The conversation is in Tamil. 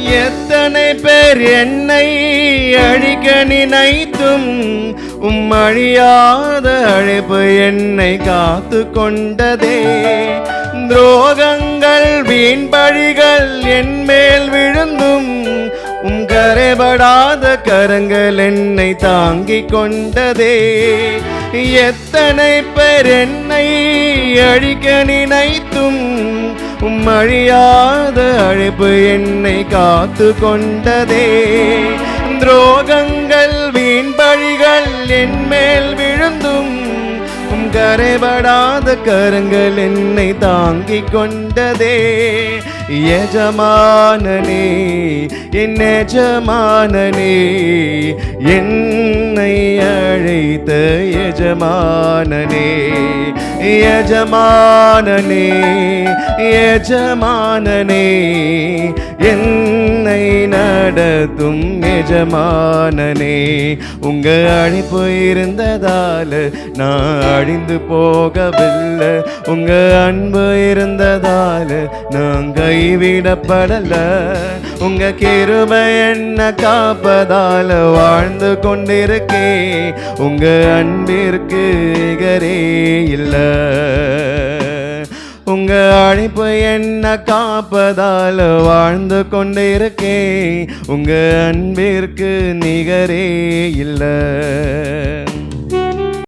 எத்தனை பேர் என்னை அழிக்க நினைத்தும் அழியாத அழைப்பு என்னை காத்து கொண்டதே. துரோகங்கள் வீண் பழிகள் என் மேல் விழுந்தும் கரைபடாத கரங்கள் என்னை தாங்கிக் கொண்டதே. எத்தனை பேர் என்னை அழிக்க நினைத்தும் அழியாத அழைப்பு என்னை காத்து கொண்டதே. துரோகங்கள் வீண் பழிகள் என் மேல் விழுந்தும் கரைபடாத கரங்கள் என்னை தாங்கிக் கொண்டதே. எஜமானனே என் எஜமானனே, என்னை அழைத்த எஜமானனே. எஜமானனே எஜமானனே, என்னை நடத்தும் எஜமானனே. உங்க அழைப்பு இருந்ததால நான் அழிந்து போகவில்லை. உங்க அன்பு இருந்ததால நான் கைவிடப்படல. உங்க கிருபை என்ன காப்பதால வாழ்ந்து கொண்டிருக்கேன். உங்க அன்பிற்கு நிகரே இல்ல. உங்க அழைப்பு என்ன காப்பதால வாழ்ந்து கொண்டிருக்கேன். உங்க அன்பிற்கு நிகரே இல்ல.